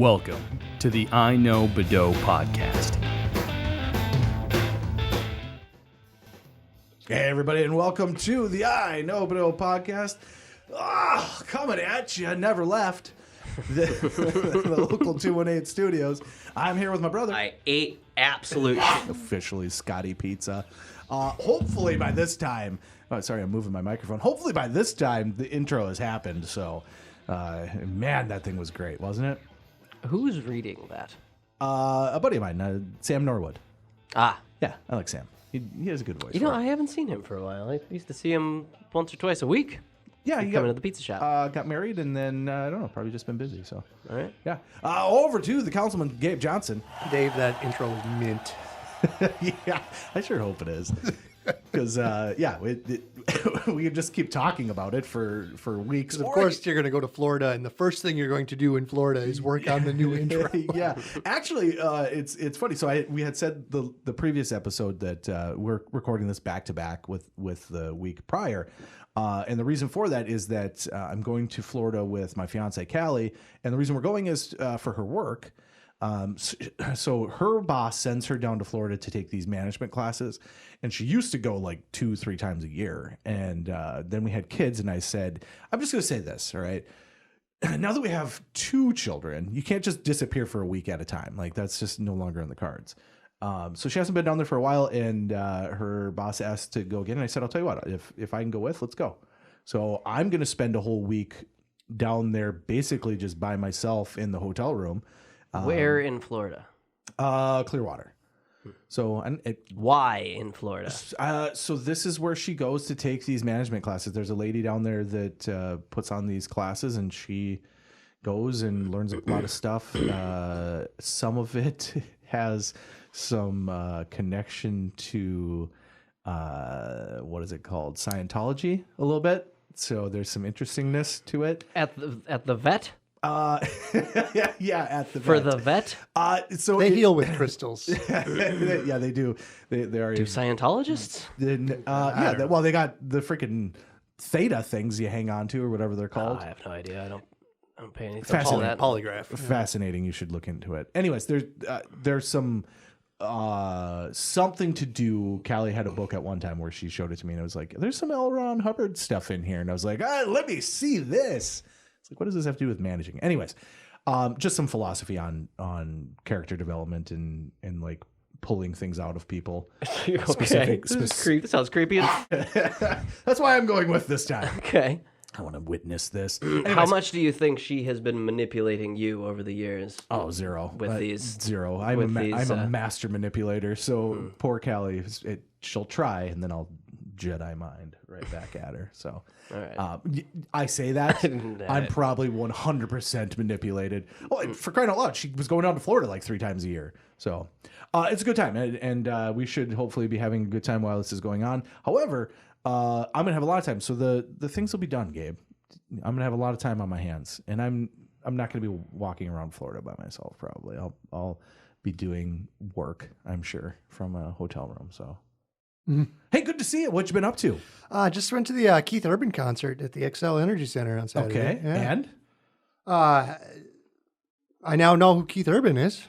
Welcome to the iKnowBadeaux podcast. Hey, everybody, and welcome to the iKnowBadeaux podcast. Coming at you, never left the local 218 studios. I'm here with my brother. I ate absolute shit. Officially Scotty Pizza. Hopefully by this time, sorry, I'm moving my microphone. Hopefully by this time, the intro has happened. So, man, that thing was great, wasn't it? Who's reading that? A buddy of mine, Sam Norwood. Ah. Yeah, I like Sam. He has a good voice. You know, I haven't seen him for a while. I used to see him once or twice a week. Yeah, He'd come into the pizza shop. Got married, and then, I don't know, probably just been busy. So, All right. yeah. Over to the councilman, Gabe Johnson. Dave, that intro was mint. Yeah, I sure hope it is. Because, we could just keep talking about it for weeks. Of course, you're going to go to Florida, and the first thing you're going to do in Florida is work on the new intro. Yeah, actually, it's funny. So we had said the previous episode that we're recording this back to back with the week prior. And the reason for that is that I'm going to Florida with my fiance, Callie. And the reason we're going is for her work. So her boss sends her down to Florida to take these management classes. And she used to go like 2-3 times a year. And then we had kids. And I said, I'm just going to say this. All right. Now that we have 2 children, you can't just disappear for a week at a time. Like that's just no longer in the cards. So she hasn't been down there for a while, and her boss asked to go again. And I said, I'll tell you what, if I can go with, let's go. So I'm going to spend a whole week down there basically just by myself in the hotel room. Where in Florida? Clearwater. So Why in Florida? So this is where she goes to take these management classes. There's a lady down there that puts on these classes, and she goes and learns a lot of stuff. Some of it has some connection to what is it called? Scientology a little bit. So there's some interestingness to it. At the vet? Yeah, at the vet. For the vet? So They heal with crystals. yeah, they do. They are. Do Scientologists? They got the freaking theta things you hang on to or whatever they're called. I have no idea. I don't pay anything Fascinating. to that. Polygraph. Fascinating. You should look into it. Anyways, there's some something to do. Callie had a book at one time where she showed it to me, and I was like, "There's some L. Ron Hubbard stuff in here," and I was like, "Let me see this." It's like, what does this have to do with managing? Anyways, just some philosophy on character development and like pulling things out of people. Okay. This sounds creepy. That's why I'm going with this time. Okay. I want to witness this. How much do you think she has been manipulating you over the years? Oh, zero. With these. Zero. I'm a master manipulator. So poor Callie, she'll try, and then I'll Jedi mind right back at her. So All right. I say that. I'm probably 100% manipulated. Oh, for crying out loud, she was going down to Florida like 3 times a year. So it's a good time. And we should hopefully be having a good time while this is going on. However, I'm going to have a lot of time. So the things will be done, Gabe. I'm going to have a lot of time on my hands. And I'm not going to be walking around Florida by myself, probably. I'll be doing work, I'm sure, from a hotel room. So. Mm-hmm. Hey, good to see you. What you been up to? Just went to the Keith Urban concert at the XL Energy Center on Saturday. Okay, yeah. And? I now know who Keith Urban is.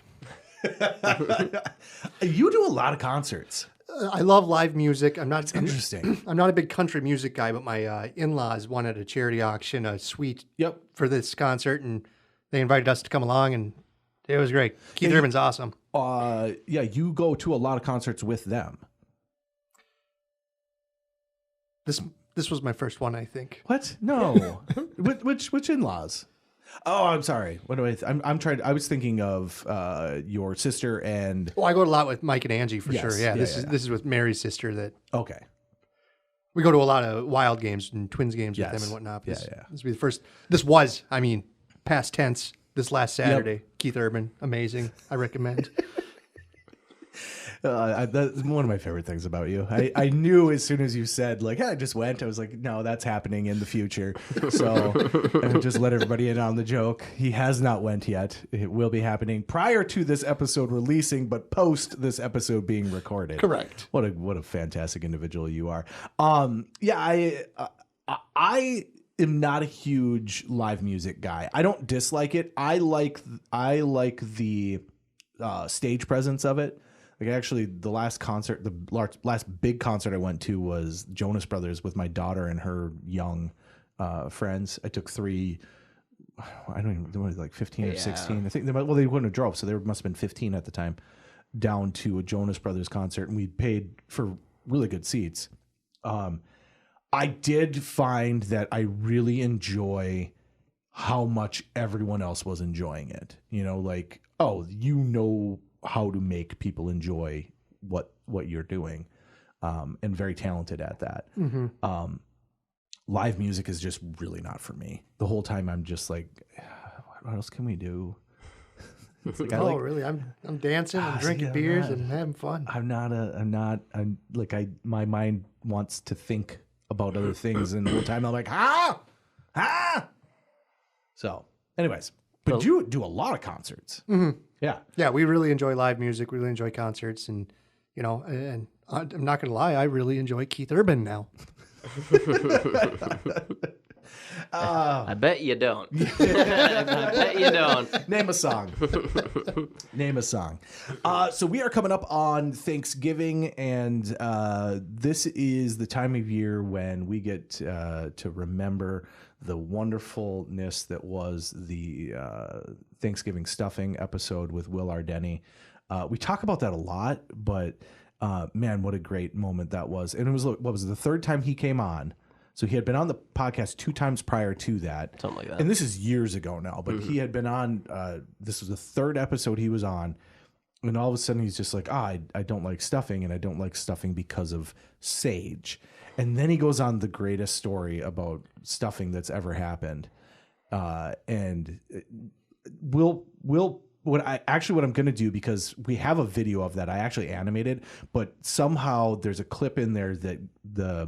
You do a lot of concerts. I love live music. It's interesting. I'm not a big country music guy, but my in-laws won at a charity auction a suite for this concert, and they invited us to come along, and it was great. Keith Urban's awesome. You go to a lot of concerts with them. This was my first one, I think. What? No. Which in-laws? Oh, I'm sorry. What do I'm trying. I was thinking of your sister and. Oh, I go a lot with Mike and Angie for sure. Yeah, this is with Mary's sister. That okay. We go to a lot of Wild games and Twins games with them and whatnot. This will be the first. This was, past tense. This last Saturday, Keith Urban, amazing. I recommend. That's one of my favorite things about you. I knew as soon as you said, like, I just went, I was like, no, that's happening in the future. So just let everybody in on the joke. He has not went yet. It will be happening prior to this episode releasing, but post this episode being recorded. Correct. What a fantastic individual you are. I am not a huge live music guy. I don't dislike it. I like the stage presence of it. Like actually, the last last big concert I went to was Jonas Brothers with my daughter and her young friends. I took 3. I don't even know, like 15 or 16. I think they wouldn't have drove, so there must have been 15 at the time. Down to a Jonas Brothers concert, and we paid for really good seats. I did find that I really enjoy how much everyone else was enjoying it. You know, like, how to make people enjoy what you're doing, and very talented at that. Mm-hmm. Live music is just really not for me. The whole time I'm just like, what else can we do? Like, really? I'm dancing, I'm drinking beers and having fun. My mind wants to think about other things, and the whole time I'm like, So, anyways, but you do a lot of concerts. Mm-hmm. Yeah. We really enjoy live music. We really enjoy concerts, and and I'm not gonna lie, I really enjoy Keith Urban now. I bet you don't. I bet you don't. Name a song. Name a song. So we are coming up on Thanksgiving, and this is the time of year when we get to remember the wonderfulness that was the Thanksgiving stuffing episode with Will Ardeni. We talk about that a lot, but man, what a great moment that was. And it was, what was it, the third time he came on? So he had been on the podcast 2 times prior to that. Something like that. And this is years ago now, but he had been on, this was the 3rd episode he was on. And all of a sudden he's just like, I don't like stuffing, and I don't like stuffing because of sage. And then he goes on the greatest story about stuffing that's ever happened. And what I'm going to do, because we have a video of that, I actually animated, but somehow there's a clip in there that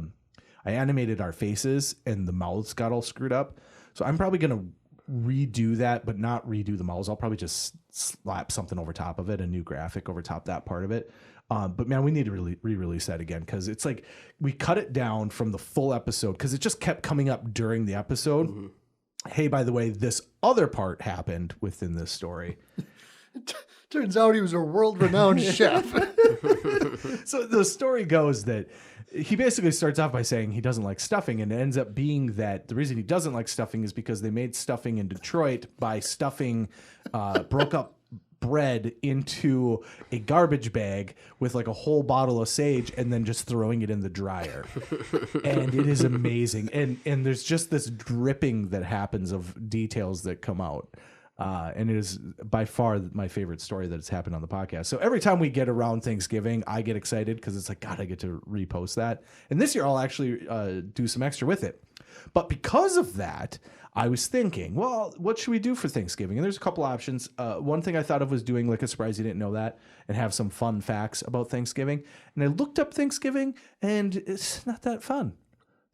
I animated our faces and the mouths got all screwed up. So I'm probably going to redo that, but not redo the mouths. I'll probably just slap something over top of it, a new graphic over top that part of it. But man, we need to really re-release that again, because it's like we cut it down from the full episode because it just kept coming up during the episode. Mm-hmm. Hey, by the way, this other part happened within this story. Turns out he was a world-renowned chef. So the story goes that he basically starts off by saying he doesn't like stuffing, and it ends up being that the reason he doesn't like stuffing is because they made stuffing in Detroit by stuffing broke up bread into a garbage bag with like a whole bottle of sage and then just throwing it in the dryer. And it is amazing. And there's just this dripping that happens of details that come out. And it is by far my favorite story that has happened on the podcast. So every time we get around Thanksgiving, I get excited because it's like, God, I get to repost that. And this year I'll actually do some extra with it. But because of that, I was thinking, well, what should we do for Thanksgiving? And there's a couple options. One thing I thought of was doing like a surprise you didn't know that and have some fun facts about Thanksgiving. And I looked up Thanksgiving, and it's not that fun.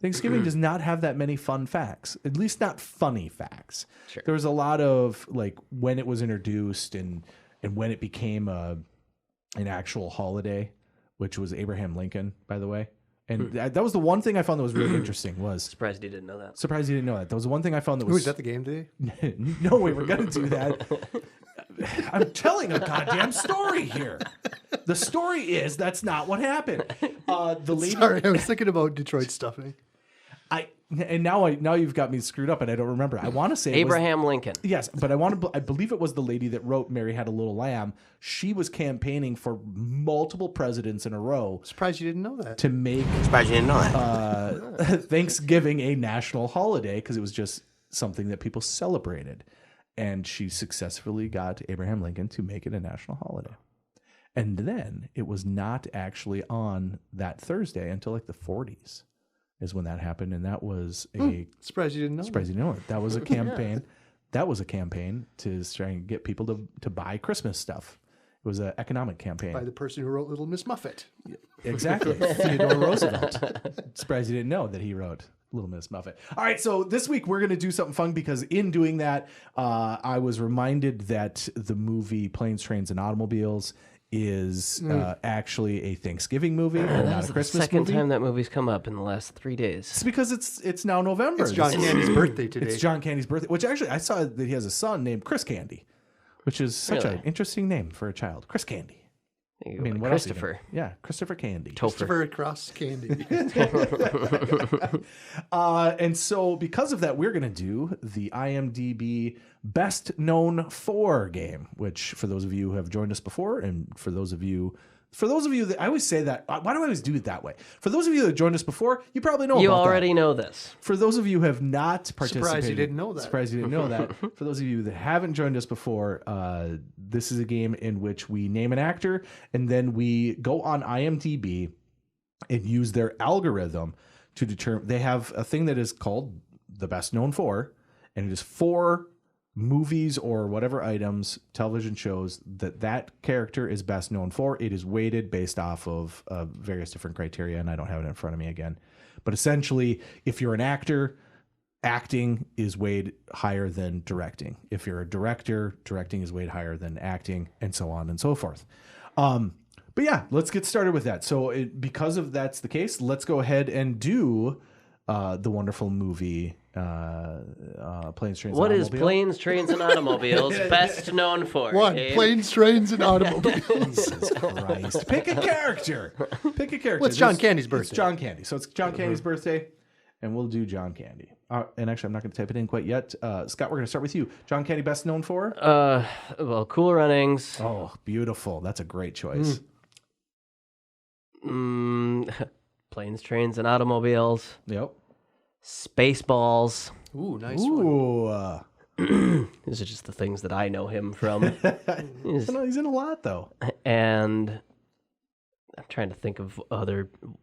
Thanksgiving does not have that many fun facts, at least not funny facts. Sure. There was a lot of like when it was introduced and when it became an actual holiday, which was Abraham Lincoln, by the way. And that was the one thing I found that was really interesting. Was surprised you didn't know that. Surprised you didn't know that. That was the one thing I found that was. Was that the game day? No way, we're gonna do that. I'm telling a goddamn story here. The story is that's not what happened. The lady. Sorry, I was thinking about Detroit stuffing. Now you've got me screwed up, and I don't remember. I want to say Abraham Lincoln. Yes, but I believe it was the lady that wrote "Mary Had a Little Lamb." She was campaigning for multiple presidents in a row. Surprised you didn't know that. To make surprised you didn't know that. Thanksgiving a national holiday because it was just something that people celebrated, and she successfully got Abraham Lincoln to make it a national holiday. And then it was not actually on that Thursday until like the 40s. Is when that happened, and that was a surprise you didn't know. Surprise you didn't know it. That was a campaign. That was a campaign to try and get people to buy Christmas stuff. It was an economic campaign by the person who wrote Little Miss Muffet. Exactly, Theodore Roosevelt. Surprised you didn't know that he wrote Little Miss Muffet. All right, so this week we're going to do something fun because in doing that, I was reminded that the movie Planes, Trains, and Automobiles is actually a Thanksgiving movie and not a Christmas second movie. time that movie's come up in the last 3 days. It's because it's now November. It's John Candy's birthday today. It's John Candy's birthday, which actually I saw that he has a son named Chris Candy, which is such an interesting name for a child. Chris Candy. I mean, what Christopher. Yeah, Christopher Candy. Christopher Cross Candy. And so because of that, we're going to do the IMDb Best Known For game, which for those of you who have joined us before, and for those of you that I always say that, why do I always do it that way? For those of you that joined us before, you probably know You about already that. know this. For those of you who have not participated, Surprised you didn't know that. Surprised you didn't know that. For those of you that haven't joined us before, this is a game in which we name an actor and then we go on IMDb and use their algorithm to determine. They have a thing that is called the Best Known For, and it is 4 movies or whatever items, television shows that character is best known for. It is weighted based off of various different criteria, and I don't have it in front of me again. But essentially, if you're an actor, acting is weighed higher than directing. If you're a director, directing is weighed higher than acting, and so on and so forth. But yeah, let's get started with that. So because of that's the case, let's go ahead and do the wonderful movie Planes, Trains, What and is Planes, Trains, and Automobiles best known for? 1, Gabe? Planes, Trains, and Automobiles. Jesus Christ. Pick a character. Pick a character. What's John Candy's birthday? It's John Candy. So it's John Candy's birthday, and we'll do John Candy. And actually, I'm not going to type it in quite yet. Scott, we're going to start with you. John Candy best known for? Well, Cool Runnings. Oh, beautiful. That's a great choice. Planes, Trains, and Automobiles. Yep. Spaceballs. Ooh, nice one. Ooh. These are just the things that I know him from. He's in a lot, though. And I'm trying to think of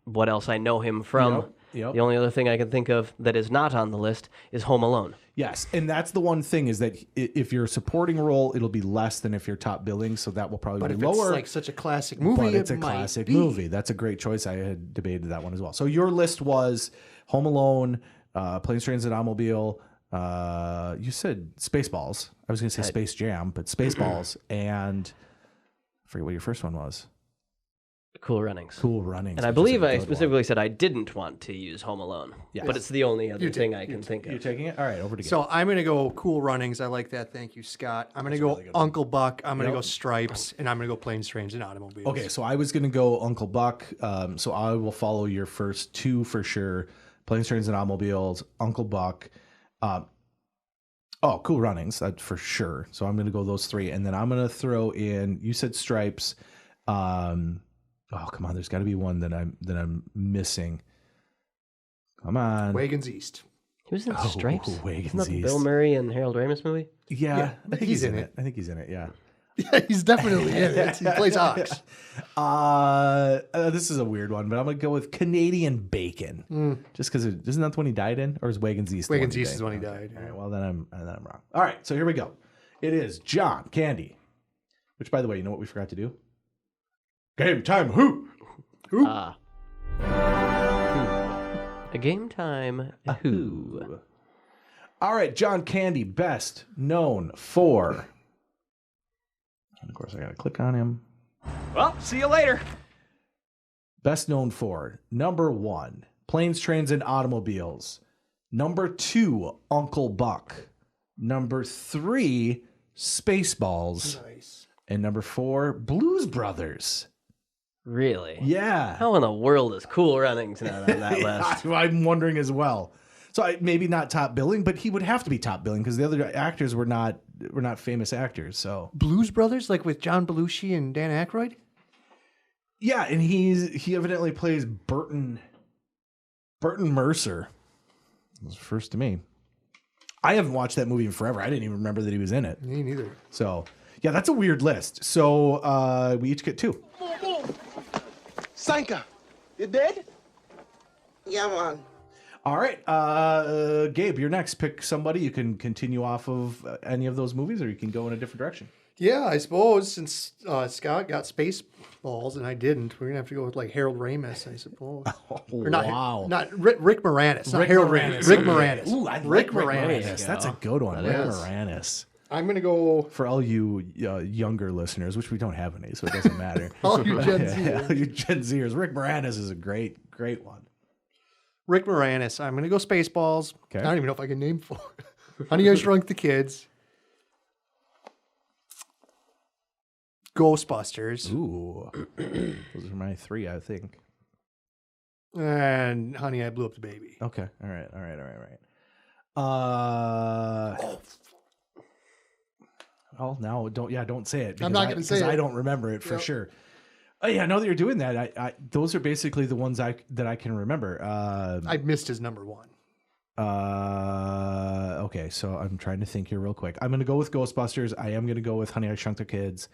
what else I know him from. Yep. The only other thing I can think of that is not on the list is Home Alone. Yes, and that's the one thing is that if you're a supporting role, it'll be less than if you're top billing, so that will probably be lower. But if it's like such a classic movie, but it's a classic movie. That's a great choice. I had debated that one as well. So your list was Home Alone, Planes, Trains, and Automobile. You said Spaceballs. I was going to say Space Jam, but Spaceballs, and I forget what your first one was. Cool Runnings. Cool Runnings. And I believe I specifically said I didn't want to use Home Alone. Yes. But it's the only other thing I can think of. You're taking it? All right, over to So I'm going to go Cool Runnings. I like that. Thank you, Scott. I'm going to go really good. Uncle Buck. I'm going to go Stripes. And I'm going to go Planes, Trains, and Automobiles. Okay, so I was going to go Uncle Buck. So I will follow your first 2 for sure. Planes, Trains, and Automobiles, Uncle Buck. Cool Runnings, for sure. So I'm going to go those 3. And then I'm going to throw in, you said Stripes. Come on, there's got to be one that I'm missing. Come on. Wagons East. He was in Stripes? Wagons Isn't that the East. Bill Murray and Harold Ramis movie? Yeah, I think he's in it. I think he's in it, yeah. Yeah, he's definitely in it. He plays Ox. This is a weird one, but I'm going to go with Canadian Bacon. Just because isn't that the one he died in? Or is Wagons East Wagons East is when he died. All right, well, then I'm wrong. All right, so here we go. It is John Candy. Which, by the way, you know what we forgot to do? Game time, who? A game time, who? All right, John Candy, best known for. And of course, I got to click on him. Well, see you later. Best known for number 1, Planes, Trains, and Automobiles. Number 2, Uncle Buck. Number 3, Spaceballs. Nice. And number 4, Blues Brothers. Really? Yeah. How in the world is Cool Runnings not on that list? I'm wondering as well. So maybe not top billing, but he would have to be top billing because the other actors were not famous actors. So Blues Brothers, like with John Belushi and Dan Akroyd? yeah, and he evidently plays Burton Mercer. That was first to me. I haven't watched that movie in forever. I didn't even remember that he was in it. Me neither. So yeah, that's a weird list. So we each get 2. Sanka, you dead? Yeah, man. All right, Gabe, you're next. Pick somebody. You can continue off of any of those movies, or you can go in a different direction. Yeah, I suppose since Scott got Spaceballs and I didn't, we're gonna have to go with like Harold Ramis, I suppose. Or not, wow. Not Rick Moranis. Not Rick Harold Moranis. Ramis. Rick Moranis. Ooh, I Rick like Rick Moranis. Moranis. That's a good one. That Rick is. Moranis. I'm going to go... For all you younger listeners, which we don't have any, so it doesn't matter. all you Gen Zers. All you Gen Zers. Rick Moranis is a great one. Rick Moranis. I'm going to go Spaceballs. Okay. I don't even know if I can name 4. Honey, I Shrunk the Kids. Ghostbusters. Ooh. Those are my 3, I think. And Honey, I Blew Up the Baby. Okay. All right. Well, now don't say it. I'm not going to say it. I don't remember it for sure. Oh yeah, now that you're doing that, I those are basically the ones that I can remember. I missed his number 1. Okay, so I'm trying to think here real quick. I'm going to go with Ghostbusters. I am going to go with Honey, I Shrunk the Kids.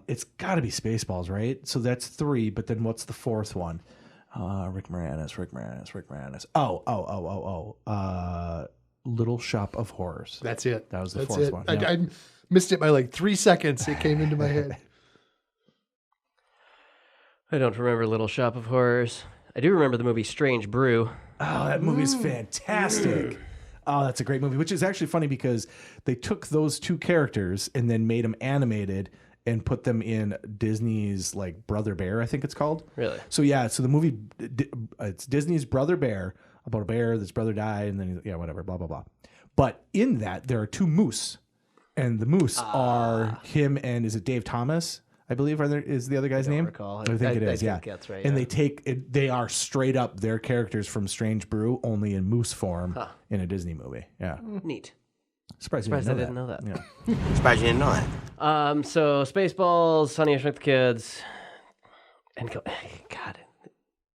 It's got to be Spaceballs, right? So that's 3, but then what's the 4th one? Rick Moranis. Little Shop of Horrors. That's it. That was the 4th one. Yeah. I missed it by like 3 seconds. It came into my head. I don't remember Little Shop of Horrors. I do remember the movie Strange Brew. Oh, that movie's fantastic. Oh, that's a great movie, which is actually funny because they took those 2 characters and then made them animated and put them in Disney's like Brother Bear, I think it's called. Really? So yeah, so the movie, it's Disney's Brother Bear, about a bear that's brother died and then, whatever, blah, blah, blah. But in that, there are 2 moose. And the moose are him and, is it Dave Thomas? I believe is the other guy's name. Recall. I think it is. I think that's right. And yeah. they are straight up their characters from Strange Brew, only in moose form in a Disney movie. Yeah, Neat. Surprised I didn't know that. Yeah. Surprised you didn't know that. So Spaceballs, Honey, I Shrunk the Kids, and God,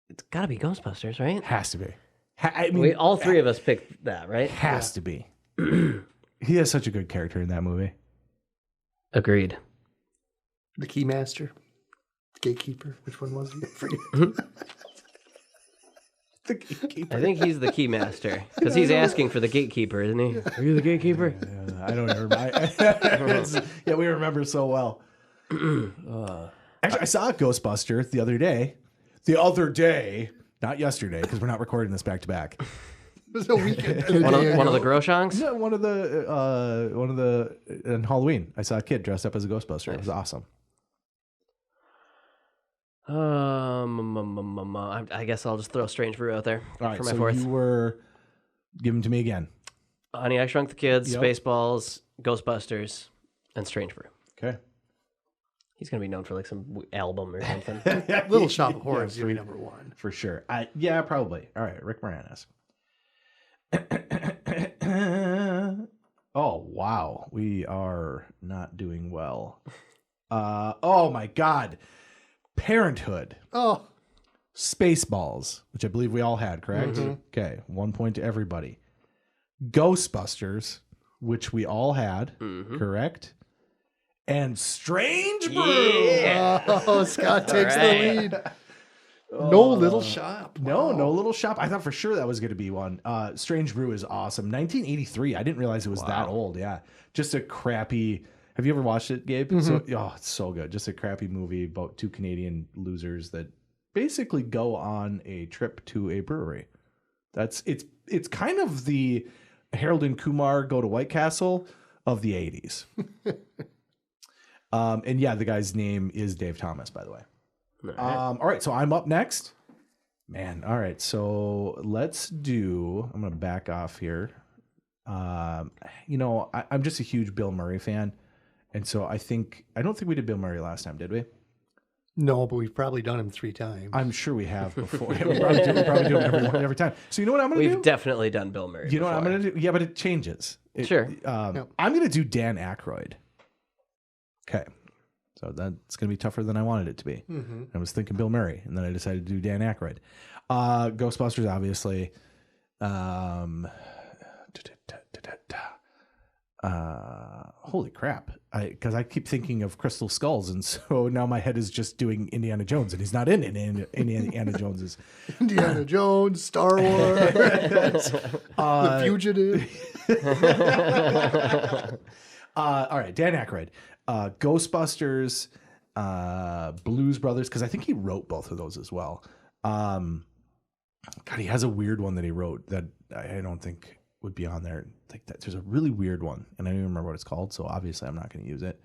it's got to be Ghostbusters, right? Has to be. I mean, All 3 of us picked that, right? Has to be. He has such a good character in that movie. Agreed. The Keymaster. The Gatekeeper. Which one was he? I forget. The gatekeeper. I think he's the Keymaster because he's asking for the gatekeeper, isn't he? Are you the gatekeeper? I don't remember. Yeah, we remember so well. Actually, I saw a Ghostbuster the other day. Not yesterday, because we're not recording this back to back. It was a weekend. One of the Groshongs? No, one of the on Halloween. I saw a kid dressed up as a Ghostbuster. Nice. It was awesome. I guess I'll just throw Strange Brew out there All right, for my so 4th. you were giving to me again. Honey, I Shrunk the Kids, Yep. Spaceballs, Ghostbusters, and Strange Brew. Okay. He's gonna be known for like some album or something. Little Shop of Horrors is number 1. For sure. Yeah, probably. All right, Rick Moranis. Oh, wow. We are not doing well. Oh, my God. Parenthood. Oh. Spaceballs, which I believe we all had, correct? Mm-hmm. Okay, 1 point to everybody. Ghostbusters, which we all had, correct? And Strange Brew. Yeah. Oh, Scott takes the lead. No Little Shop. Wow. No Little Shop. I thought for sure that was going to be one. Strange Brew is awesome. 1983. I didn't realize it was that old. Yeah. Just a crappy. Have you ever watched it, Gabe? Mm-hmm. It's so good. Just a crappy movie about 2 Canadian losers that basically go on a trip to a brewery. It's kind of the Harold and Kumar Go to White Castle of the 80s. And yeah, the guy's name is Dave Thomas, by the way. All right, so I'm up next. Man, all right, so I'm going to back off here. I'm just a huge Bill Murray fan. And so I don't think we did Bill Murray last time, did we? No, but we've probably done him 3 times. I'm sure we have before. We probably do him every time. So you know what I'm going to do? We've definitely done Bill Murray. You know what I'm going to do? Yeah, but it changes. Sure. I'm going to do Dan Akroyd. Okay. So that's going to be tougher than I wanted it to be. Mm-hmm. I was thinking Bill Murray, and then I decided to do Dan Akroyd. Ghostbusters, obviously. Holy crap. Because I keep thinking of Crystal Skulls, and so now my head is just doing Indiana Jones, and he's not in Indiana Jones's. Indiana Jones, Star Wars, The Fugitive. All right, Dan Akroyd. Ghostbusters, Blues Brothers, because I think he wrote both of those as well. God, he has a weird one that he wrote that I don't think would be on there. Like that. There's a really weird one, and I don't even remember what it's called. So obviously, I'm not going to use it.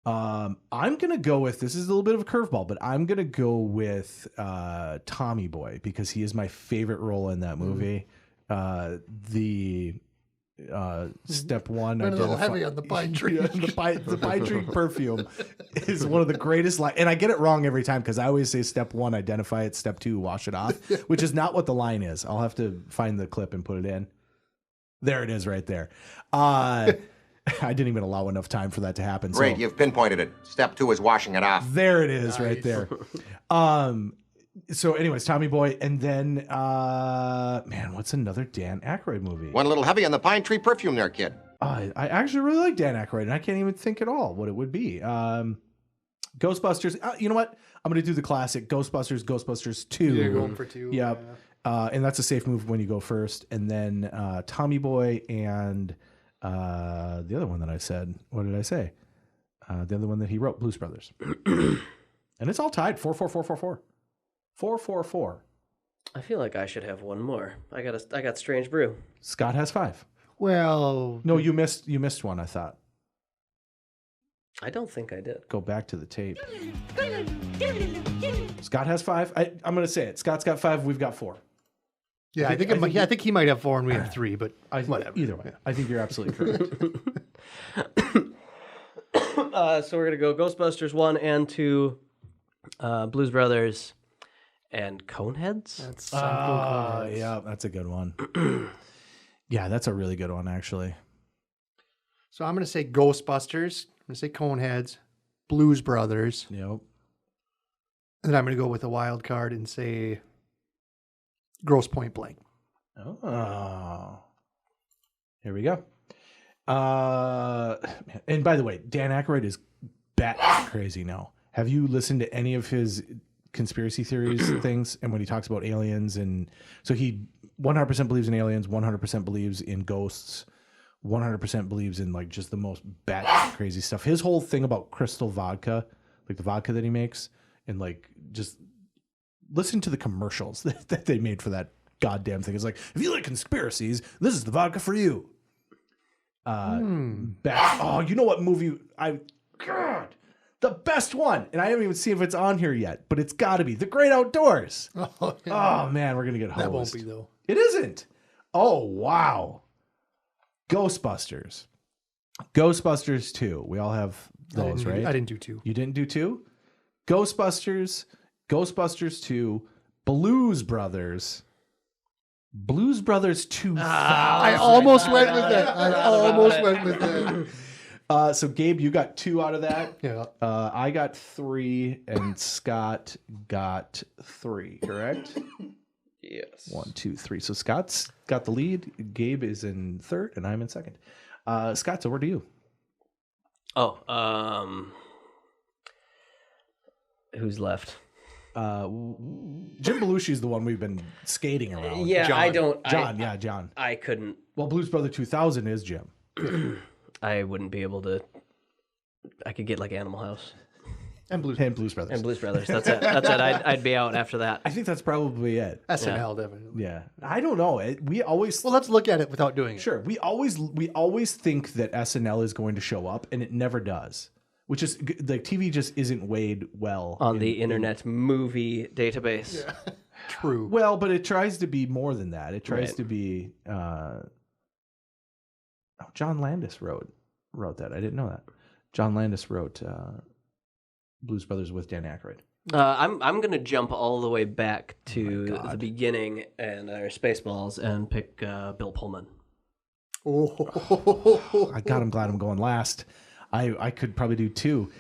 I'm going to go with, this is a little bit of a curveball, but I'm going to go with Tommy Boy because he is my favorite role in that movie. Step one. Went a little heavy on the pine tree. The pine tree perfume is one of the greatest lines. And I get it wrong every time because I always say step one, identify it. Step two, wash it off, which is not what the line is. I'll have to find the clip and put it in. There it is right there. I didn't even allow enough time for that to happen. Great, so, you've pinpointed it. Step two is washing it off. There it is right there. So anyways, Tommy Boy. And then, man, what's another Dan Akroyd movie? Went a little heavy on the pine tree perfume there, kid. I actually really like Dan Akroyd, and I can't even think at all what it would be. Ghostbusters. You know what? I'm going to do the classic Ghostbusters 2. You're going for 2. Yep. And that's a safe move when you go first. And then Tommy Boy and the other one that I said. What did I say? The other one that he wrote, Blues Brothers. And it's all tied. 4-4-4-4-4. 4-4-4. I feel like I should have one more. I got Strange Brew. Scott has 5. Well, no, you missed one, I thought. I don't think I did. Go back to the tape. Scott has 5. I'm going to say it. Scott's got 5. We've got 4. Yeah, I think he might have 4 and we have 3, but whatever. Either way, yeah. I think you're absolutely correct. So we're gonna go Ghostbusters 1 and 2, Blues Brothers, and Coneheads. That's Coneheads. Yeah, that's a good one. Yeah, that's a really good one, actually. So I'm gonna say Ghostbusters. I'm gonna say Coneheads, Blues Brothers. Yep. And then I'm gonna go with a wild card and say Grosse Point Blank. Oh, here we go. And by the way, Dan Akroyd is bat crazy now. Have you listened to any of his conspiracy theories things? And when he talks about aliens, and so he 100% believes in aliens, 100% believes in ghosts, 100% believes in like just the most bat crazy stuff. His whole thing about crystal vodka, like the vodka that he makes, and like just listen to the commercials that they made for that goddamn thing. It's like, if you like conspiracies, this is the vodka for you. Oh, you know what movie God, the best one, and I haven't even seen if it's on here yet, but it's got to be The Great Outdoors. Oh, yeah. Oh man, we're gonna get hosed. That won't be though. It isn't. Oh wow. Ghostbusters 2. We all have those, right? I didn't do 2. You didn't do 2? Ghostbusters 2, Blues Brothers 2000. I almost went with that. So Gabe, you got 2 out of that. Yeah. I got 3, and Scott got 3. Correct? Yes. 1, 2, 3. So Scott's got the lead. Gabe is in 3rd, and I'm in 2nd. Scott, so where do you? Oh, who's left? Jim Belushi is the one we've been skating around. Yeah, John. John. I couldn't. Well, Blues Brother 2000 is Jim. I wouldn't be able to. I could get like Animal House And Blues Brothers. and Blues Brothers. That's it. That's it. I'd be out after that. I think that's probably it. SNL, definitely. Yeah. I don't know. We always Well, let's look at it without doing it. Sure. We always think that SNL is going to show up, and it never does. Which is like TV just isn't weighed well on the Internet Movie Database. Yeah. True. Well, but it tries to be more than that. It tries to be. John Landis wrote that. I didn't know that. John Landis wrote Blues Brothers with Dan Akroyd. I'm gonna jump all the way back to the beginning and Spaceballs and pick Bill Pullman. Oh, I'm glad I'm going last. I could probably do 2.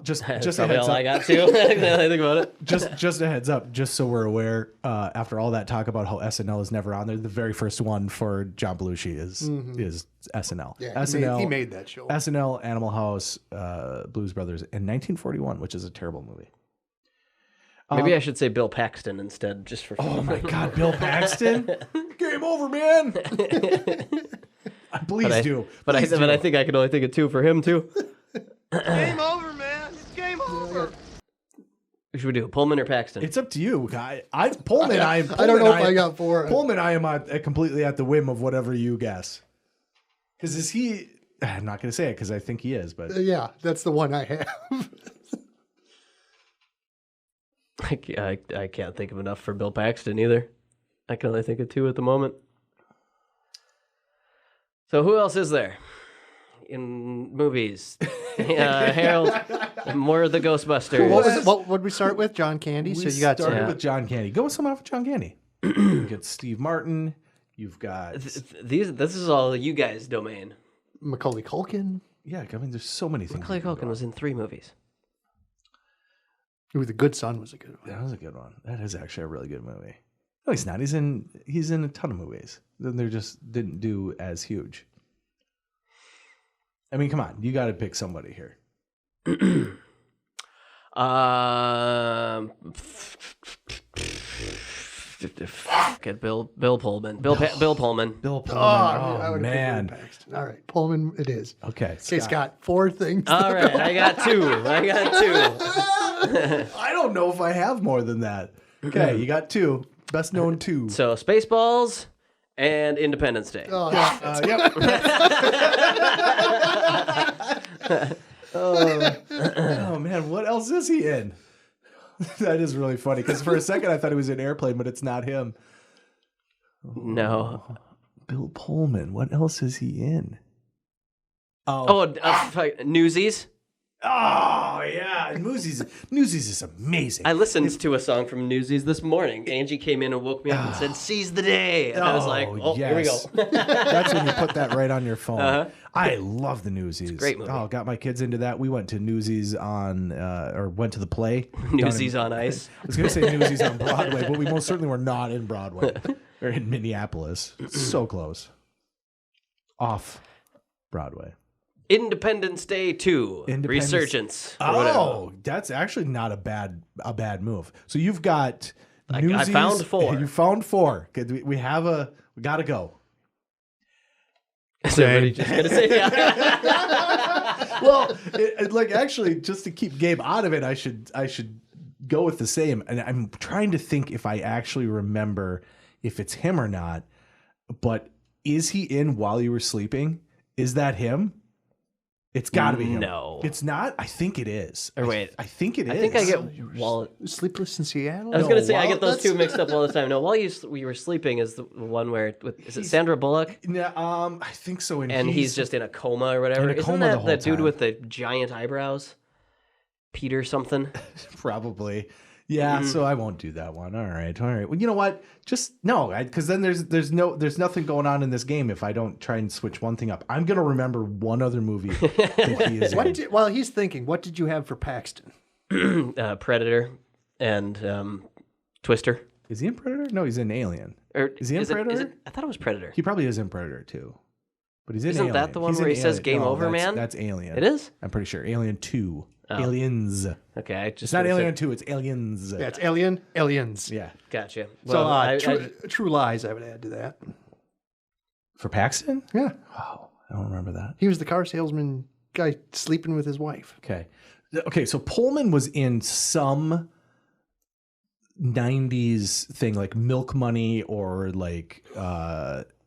Just a heads up. I got 2. Now I think about it. Just a heads up, just so we're aware. After all that talk about how SNL is never on there, the very first one for John Belushi is SNL. Yeah, SNL. He made that show. SNL, Animal House, Blues Brothers in 1941, which is a terrible movie. Maybe I should say Bill Paxton instead, just for fun. Oh my God, Bill Paxton! Game over, man. Please do. But I think I can only think of 2 for him too. Game over, man. It's game over. What should we do? Pullman or Paxton? It's up to you. Pullman. I don't know if I got 4. Pullman. I am completely at the whim of whatever you guess. Because is he? I'm not going to say it because I think he is. But yeah, that's the one I have. I can't think of enough for Bill Paxton either. I can only think of 2 at the moment. So who else is there in movies? Harold, more of the Ghostbusters. What would we start with? John Candy. So you got started with John Candy. Go with someone off of John Candy. You got Steve Martin. You've got This is all you guys' domain. Macaulay Culkin. Yeah, I mean, there's so many things. Macaulay Culkin was in 3 movies. Ooh, The Good Son was a good one. That was a good one. That is actually a really good movie. No, he's not. He's in a ton of movies. Then they just didn't do as huge. I mean, come on. You got to pick somebody here. Get Bill Pullman. Bill Pullman. Bill Pullman. I would man. pick Paxton. All right, Pullman it is. Okay. Okay, Scott, 4 things. All right, I got 2. I don't know if I have more than that. Okay, you got 2. Best known 2. So Spaceballs and Independence Day. Oh, Yep. Oh man, what else is he in? That is really funny because for a second I thought he was in Airplane, but it's not him. No. Bill Pullman. What else is he in? Newsies. Oh yeah, Newsies is amazing. I listened to a song from Newsies this morning. Angie came in and woke me up and said, "Seize the day." And I was like, "Oh, yes. here we go." That's when you put that right on your phone. Uh-huh. I love the Newsies. Great movie. Oh, got my kids into that. We went to Newsies went to the play. Newsies on Ice. I was going to say Newsies on Broadway, but we most certainly were not in Broadway. Or in Minneapolis. So close. Off Broadway. Independence Day 2. Resurgence. Oh, that's actually not a bad move. So you've got Newsies. I found 4. You found 4. We got to go. Is everybody just going to say yeah? Well, actually, just to keep Gabe out of it, I should go with the same. And I'm trying to think if I actually remember if it's him or not. But is he in While You Were Sleeping? Is that him? It's got to be him. No. It's not? I think it is. Or wait. I think it is. I think I get Sleepless in Seattle? I was going to say, I While- get those 2 mixed up all the time. No, While You Were Sleeping is the one where, is it Sandra Bullock? Yeah, I think so. And he's just in a coma or whatever. In a Isn't coma the that whole that dude time. with the giant eyebrows? Peter something? Probably. Yeah, so I won't do that one. All right. Well, you know what? Just no, because then there's nothing going on in this game if I don't try and switch one thing up. I'm gonna remember one other movie that he is in. While he's thinking, what did you have for Paxton? Predator and Twister. Is he in Predator? No, he's in Alien. Or Is he in Predator? I thought it was Predator. He probably is in Predator too. But he's in Isn't Alien. that the one He's where in he says Alien. game over, man? That's Alien. It is? I'm pretty sure. Alien 2. Oh. Aliens. Okay, I just It's not would've Alien said- 2, it's Aliens. Yeah, it's Aliens. Yeah. Gotcha. So Well, True Lies, I would add to that. For Paxton? Yeah. Wow. I don't remember that. He was the car salesman guy sleeping with his wife. Okay, so Pullman was in some 90s thing like Milk Money or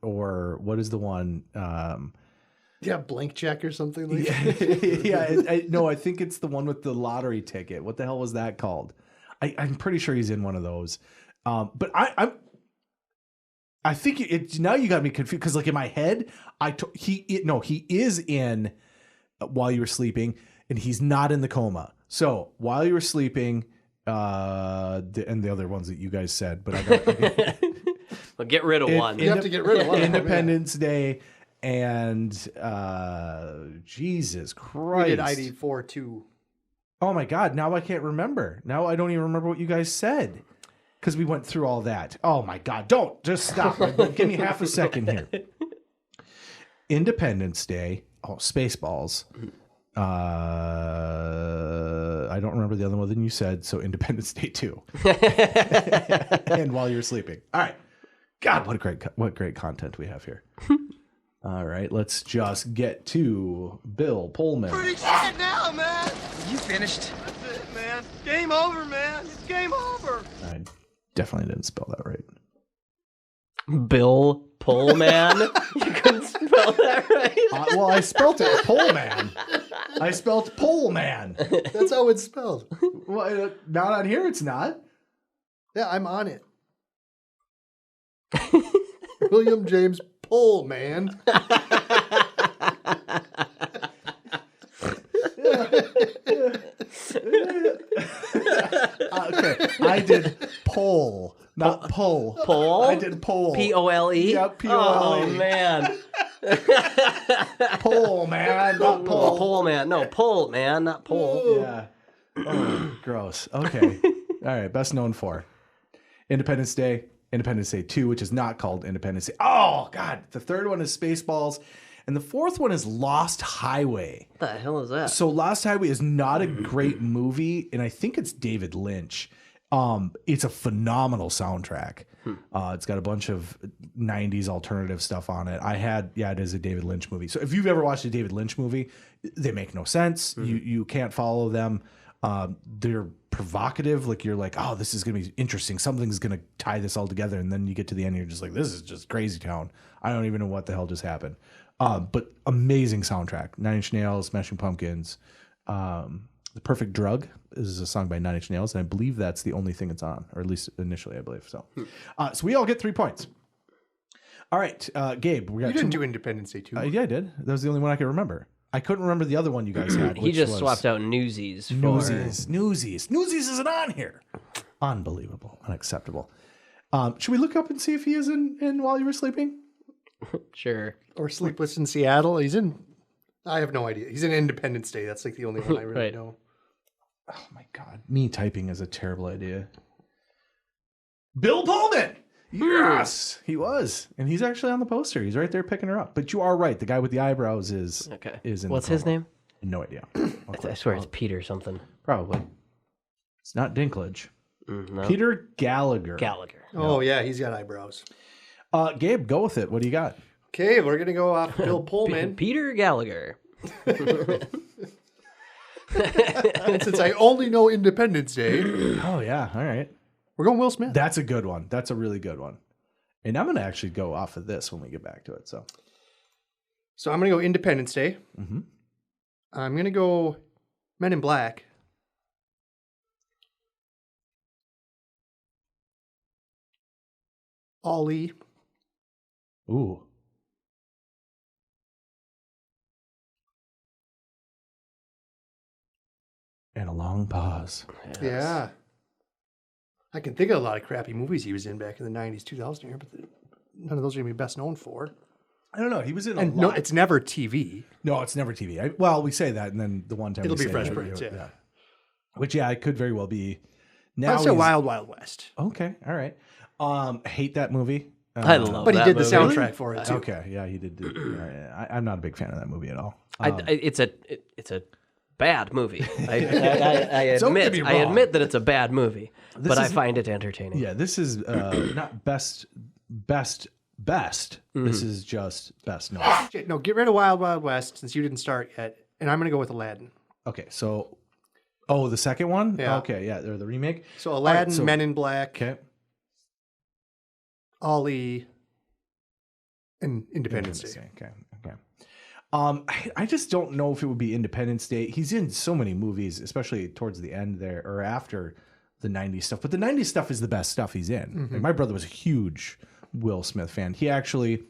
or what is the one? Yeah, Blank Check or something like that. Yeah, I think it's the one with the lottery ticket. What the hell was that called? I'm pretty sure he's in one of those. But I think it now you got me confused because like in my head, he is in While You Were Sleeping and he's not in the coma. So While You Were Sleeping, and the other ones that you guys said, but I got Well, get rid of one. You have to get rid of one. Independence Day. And Jesus Christ. We did ID4 too. Oh my God. Now I can't remember. Now I don't even remember what you guys said. Because we went through all that. Oh my God. Don't. Just stop. Give me half a second here. Independence Day. Oh, Spaceballs. I don't remember the other one than you said. So Independence Day 2. And While You Were Sleeping. All right. God, what great content we have here. All right, let's just get to Bill Pullman. Pretty shit now, man. You finished? That's it, man. man. Game over, man. It's game over. I definitely didn't spell that right. Bill Pullman. You couldn't spell that right. Well, I spelt it Pullman. I spelled Pullman. That's how it's spelled. Well, not on here. It's not. Yeah, I'm on it. William James Pullman. Okay, I did pole, not pull. Pole? I did pole. P-O-L-E? Yep, P-O-L-E. Oh, man. Pole, man, not pole. Pole, man. No, pull, man, not pull. Yeah. Oh, gross. Okay. All right. Best known for Independence Day, Independence Day 2, which is not called Independence Day. Oh, God. The third one is Spaceballs. And the fourth one is Lost Highway. What the hell is that? So Lost Highway is not a great movie, and I think it's David Lynch. It's a phenomenal soundtrack. It's got a bunch of 90s alternative stuff on it. It is a David Lynch movie. So if you've ever watched a David Lynch movie, they make no sense. You can't follow them. They're provocative. Like you're like, oh, this is going to be interesting. Something's going to tie this all together. And then you get to the end and you're just like, this is just crazy town. I don't even know what the hell just happened. But amazing soundtrack. Nine Inch Nails, Smashing Pumpkins. The Perfect Drug is a song by Nine Inch Nails, and I believe that's the only thing it's on, or at least initially, I believe. So, so we all get 3 points. All right, Gabe, we got. You didn't do Independence Day 2. Yeah, I did. That was the only one I could remember. I couldn't remember the other one you guys had. He just swapped out Newsies for... Newsies isn't on here. Unbelievable. Unacceptable. Should we look up and see if he is in While You Were Sleeping? Sure. Or Sleepless in Seattle. He's in... I have no idea. He's in Independence Day. That's like the only one I really Right. know. Oh my God. Me typing is a terrible idea. Bill Pullman! Yes! He was. And he's actually on the poster. He's right there picking her up. But you are right. The guy with the eyebrows is in What's the his name? No idea. I swear it's Peter something. Probably. It's not Dinklage. No. Peter Gallagher. Oh, yeah. He's got eyebrows. Gabe, go with it. What do you got? Okay, we're going to go off Bill Pullman. Peter Gallagher. Since I only know Independence Day, Oh, yeah. All right. we're going Will Smith. That's a good one. That's a really good one. And I'm going to actually go off of this when we get back to it. So I'm going to go Independence Day. Mm-hmm. I'm going to go Men in Black. Ollie. Ooh. And a long pause. Yes. Yeah. I can think of a lot of crappy movies he was in back in the 90s, 2000 here, but none of those are going to be best known for. I don't know. He was in a And lot. no, it's never TV. No, it's never TV. Well, we say that, and then the one time It'll we be say Fresh that, Prince, yeah. Which, yeah, it could very well be. Now That's a Wild Wild West. Okay, all right. Hate that movie. I love But he that did the movie. soundtrack for it, too. Okay, yeah, he did. I'm not a big fan of that movie at all. It's a bad movie. I Don't get me admit wrong. that it's a bad movie, but I find it entertaining. Yeah, this is not best. This is just best. No. Shit, no, get rid of Wild Wild West since you didn't start yet. And I'm going to go with Aladdin. Okay, so, the second one? Yeah. Okay, yeah, they're the remake. So Aladdin, All right, Men in Black, Okay. Ollie, and Independence Day. Okay. I just don't know if it would be Independence Day. He's in so many movies, especially towards the end there or after the 90s stuff. But the 90s stuff is the best stuff he's in. Mm-hmm. Like, my brother was a huge Will Smith fan. He actually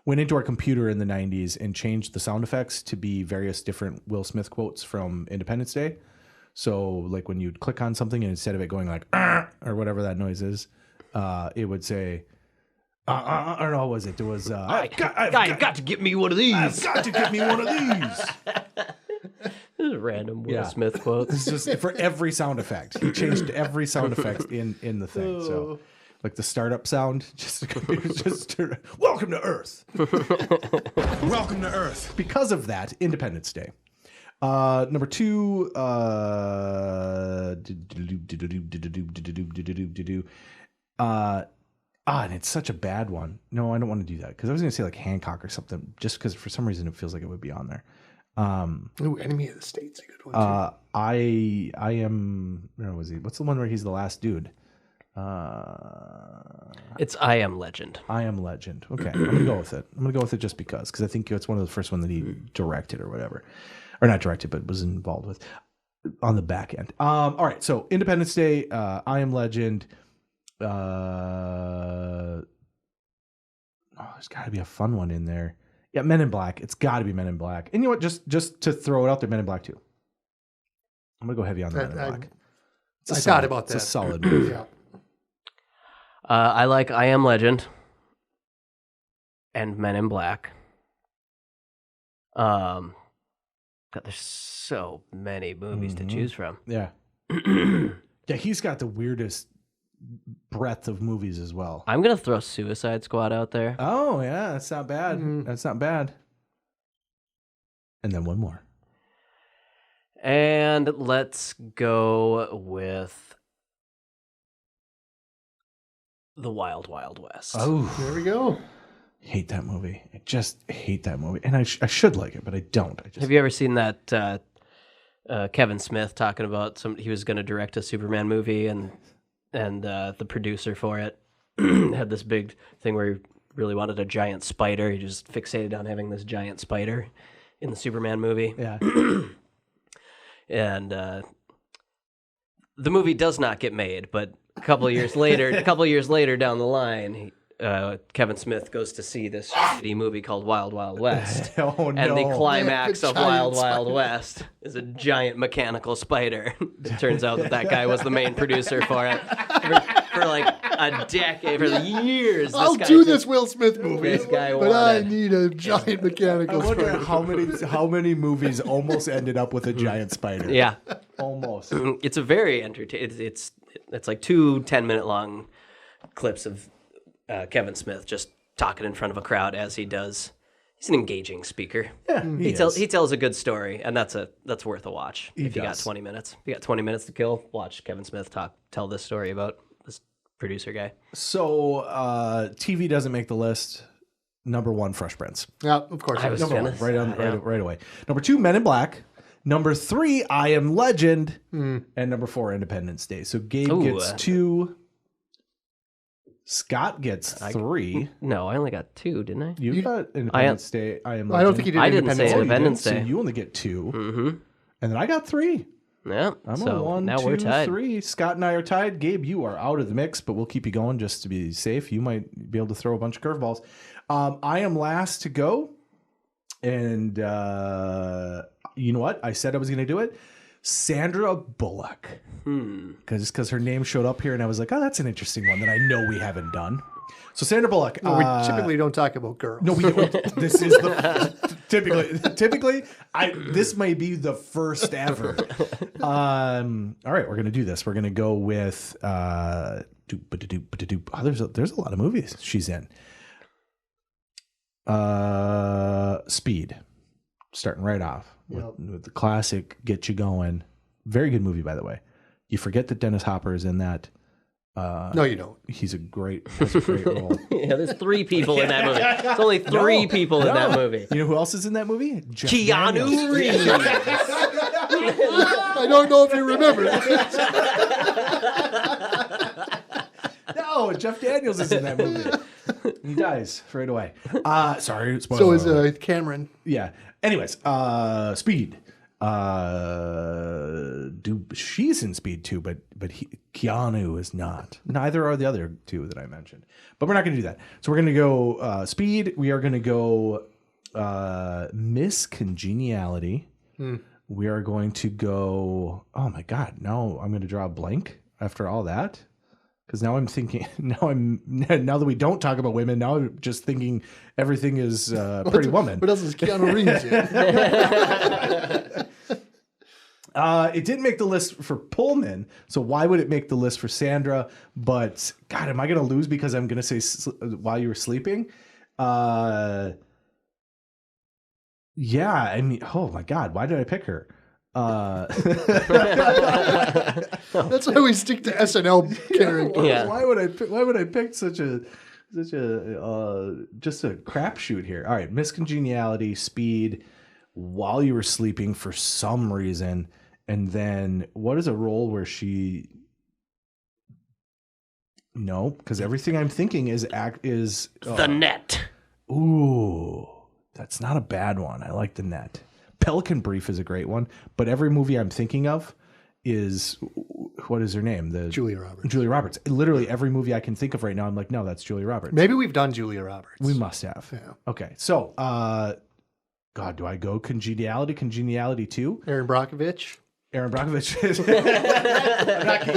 went into our computer in the 90s and changed the sound effects to be various different Will Smith quotes from Independence Day. So, like, when you'd click on something and instead of it going like, or whatever that noise is, it would say, I don't know, what was it? It was, I've got to get me one of these. I've got to get me one of these. This is random Will Smith quotes. It's just for every sound effect. He changed every sound effect in the thing. So, like the startup sound, just welcome to Earth. Welcome to Earth. Because of that, Independence Day. Number 2. And it's such a bad one. No, I don't want to do that because I was going to say like Hancock or something, just because for some reason it feels like it would be on there. Ooh, Enemy of the State's a good one, too. I am. Where was he? What's the one where he's the last dude? It's I Am Legend. I Am Legend. Okay, I'm gonna go with it. I'm gonna go with it just because I think it's one of the first one that he directed or whatever, or not directed, but was involved with on the back end. All right, so Independence Day, I Am Legend. There's got to be a fun one in there. Yeah, Men in Black. It's got to be Men in Black. And you know what? Just to throw it out there, Men in Black 2. I'm gonna go heavy on the Men in Black. I thought about that. It's a solid movie. Yeah. I like I Am Legend and Men in Black. God, there's so many movies to choose from. Yeah. Yeah, he's got the weirdest breadth of movies as well. I'm gonna throw Suicide Squad out there. Oh yeah, that's not bad. That's not bad. And then one more. And let's go with The Wild Wild West. Oh, There we go. hate that movie. I just hate that movie, and I should like it, but I don't. Have you ever seen that Kevin Smith talking about he was going to direct a Superman movie, and the producer for it had this big thing where he really wanted a giant spider. He just fixated on having this giant spider in the Superman movie. Yeah. And the movie does not get made, but a couple of years later down the line, Kevin Smith goes to see this shitty movie called Wild Wild West. Oh, no. And the climax Yeah, of giant Wild spider. Wild West is a giant mechanical spider. It turns out that guy was the main producer for it for like a decade, for years. I'll do this Will Smith movie, This guy but I wanted- need a giant mechanical I wonder spider. how many movies almost ended up with a giant spider. Yeah. Almost. It's a very entertaining. It's like 2 10-minute long clips of Kevin Smith just talking in front of a crowd as he does. He's an engaging speaker. Yeah, He tells a good story, and that's worth a watch. If you got does. 20 minutes, if you got 20 minutes to kill, watch Kevin Smith tell this story about this producer guy. So TV doesn't make the list. Number 1, Fresh Prince. Yeah, of course. I was Number gonna 1, right away. Number 2, Men in Black. Number 3, I Am Legend. And number 4, Independence Day. So Gabe gets 2. Scott gets 3. No, I only got 2, didn't I? You got Independence Day. I Am Legend. I don't think you did. I didn't say Independence So Day. you only get 2. Mm-hmm. And then I got 3. Yeah. I'm so on 1, now 2, we're tied. 3. Scott and I are tied. Gabe, you are out of the mix, but we'll keep you going just to be safe. You might be able to throw a bunch of curveballs. I am last to go. And you know what? I said I was going to do it. Sandra Bullock. Because her name showed up here, and I was like, oh, that's an interesting one that I know we haven't done. So Sandra Bullock. We typically don't talk about girls. No, we don't. This is the typically. This may be the first ever. All right, we're gonna do this. We're gonna go with there's a lot of movies she's in. Speed, starting right off with the classic "Get You Going." Very good movie, by the way. You forget that Dennis Hopper is in that. No, you don't. Has a great role. Yeah, there's 3 people in that movie. There's only 3 people in that movie. You know who else is in that movie? Jeff Keanu Daniels. Reeves. I don't know if you remember. No, Jeff Daniels is in that movie. He dies right away. Sorry, So spoiler. is Cameron. Yeah. Anyways, Speed. She's in Speed too, but Keanu is not. Neither are the other 2 that I mentioned. But we're not going to do that. So we're going to go Speed. We are going to go Miss Congeniality. We are going to go. Oh my God! Now I'm going to draw a blank after all that. Because now I'm thinking, now that we don't talk about women, now I'm just thinking everything is Pretty Woman. What else is Keanu Reeves in? It didn't make the list for Pullman, so why would it make the list for Sandra? But God, am I going to lose because I'm going to say While You Were Sleeping? Yeah, I mean, oh my God, why did I pick her? That's why we stick to SNL characters. Yeah. Why would I pick such a just a crapshoot here? All right, Miss Congeniality, Speed, While You Were Sleeping for some reason, And then what is a role where she? No, because everything I'm thinking is The Net. Ooh, that's not a bad one. I like The Net. Pelican Brief is a great one, but every movie I'm thinking of is, what is her name? Julia Roberts. Julia Roberts. Literally every movie I can think of right now, I'm like, no, that's Julia Roberts. Maybe we've done Julia Roberts. We must have. Yeah. Okay, so, God, do I go Congeniality? Congeniality 2? Aaron Brockovich. Aaron Brockovich.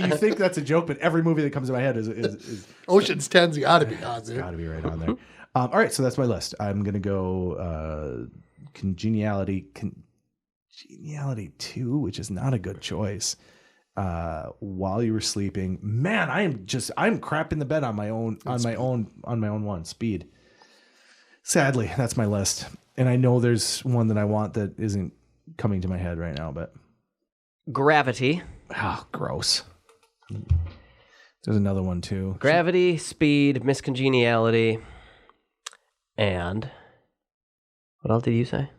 You think that's a joke, but every movie that comes to my head is Ocean's 10's got to be on there. got to be right on there. All right, so that's my list. I'm gonna go Congeniality 2, which is not a good choice. While you were sleeping, man, I'm crapping the bed on my own one. Speed. Sadly, that's my list, and I know there's one that I want that isn't coming to my head right now, but. Gravity. Oh, gross. There's another one too. Gravity, Speed, Miscongeniality, and what else did you say?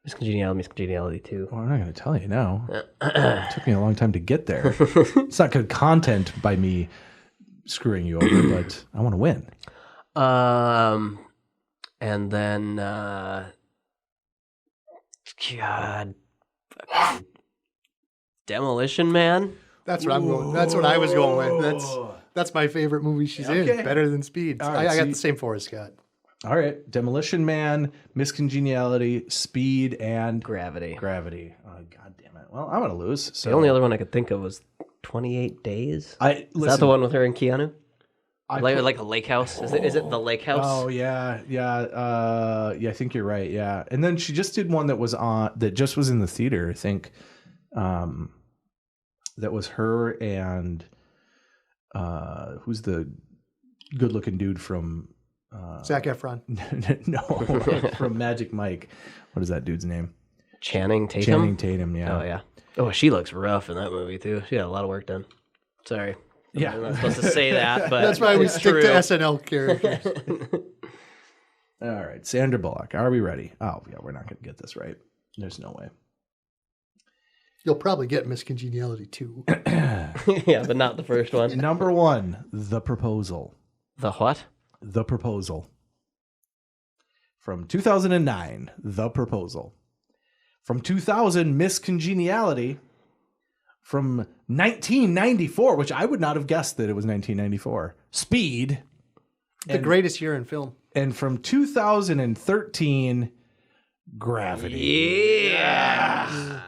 Miscongeniality 2. Well, I'm not going to tell you now. It took me a long time to get there. It's not good content by me screwing you over, but I want to win. And then, God, Demolition Man. That's what I'm going. That's what I was going with. That's my favorite movie she's in. Better than Speed. All right, I got the same for as Scott. All right, Demolition Man, Miscongeniality, Speed, and Gravity. Oh, God damn it! Well, I'm gonna lose. So The only other one I could think of was 28 Days. Is listen, that the one with her and Keanu? I Like a lake house? Is it the lake house? Oh yeah. I think you're right. Yeah, and then she just did one that just was in the theater. I think. That was her and who's the good-looking dude from Zac Efron. No, from Magic Mike. What is that dude's name? Channing Tatum. Channing Tatum. Yeah. Oh yeah. Oh, she looks rough in that movie too. She got a lot of work done. Sorry. Yeah. I'm not supposed to say that, but That's why we it's stick true. to SNL characters. All right, Sandra Bullock. Are we ready? Oh yeah, we're not going to get this right. There's no way. You'll probably get Miscongeniality 2. Yeah, but not the first one. Number 1, The Proposal. The what? The Proposal. From 2009, The Proposal. From 2000, Miscongeniality. From 1994, which I would not have guessed that it was 1994, Speed. The greatest year in film. And from 2013, Gravity. Yeah.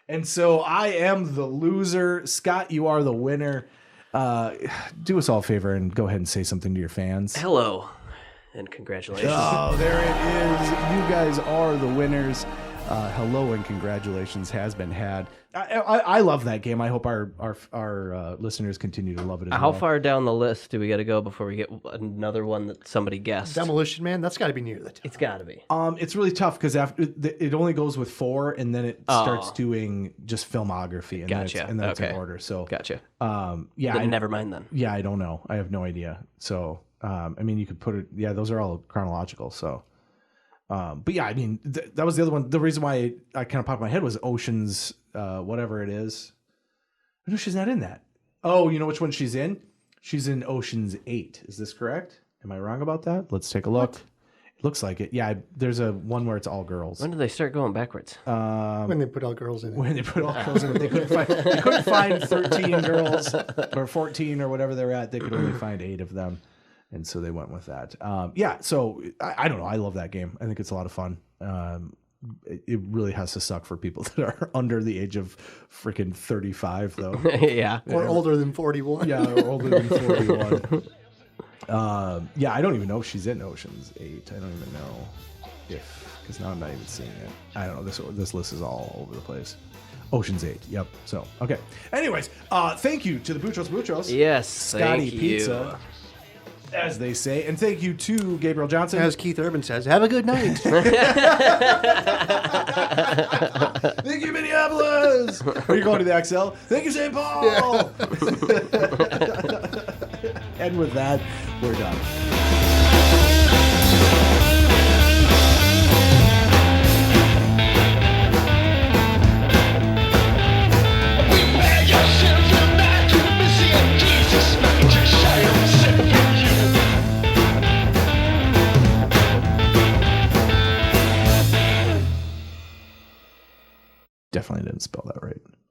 And so I am the loser. Scott, you are the winner. Do us all a favor and go ahead and say something to your fans. Hello, and congratulations. Oh, there it is. You guys are the winners. Hello and congratulations has been had. I love that game. I hope our listeners continue to love it as How well. far down the list do we got to go before we get another one that somebody guessed? Demolition Man, that's got to be near the top. It's got to be. It's really tough because after it only goes with 4, and then it starts doing just filmography, and Gotcha. then it's in Okay. order. So Gotcha. yeah, Then never mind then. Yeah, I don't know. I have no idea. So I mean, you could put it. Yeah, those are all chronological. So. But yeah, I mean, that was the other one. The reason why I kind of popped in my head was Ocean's, whatever it is. No, she's not in that. Oh, you know which one she's in? She's in Ocean's 8. Is this correct? Am I wrong about that? Let's take a look. What? It looks like it. Yeah, there's a one where it's all girls. When did they start going backwards? When they put all girls in it. When they put all girls in it. They couldn't find 13 girls or 14 or whatever they're at. They could only find 8 of them. And so they went with that. Yeah, so I don't know. I love that game. I think it's a lot of fun. It really has to suck for people that are under the age of freaking 35, though. Yeah. Or older than 41. Yeah, or older than 41. Yeah, I don't even know if she's in Ocean's 8. I don't even know because now I'm not even seeing it. I don't know. This list is all over the place. Ocean's 8. Yep. So, okay. Anyways, thank you to the Boutros. Yes, Scotty thank Pizza. As they say. And thank you to Gabriel Johnson. As Keith Urban says, have a good night. Thank you, Minneapolis. Are you going to the XL? Thank you, St. Paul. Yeah. And with that, we're done. right.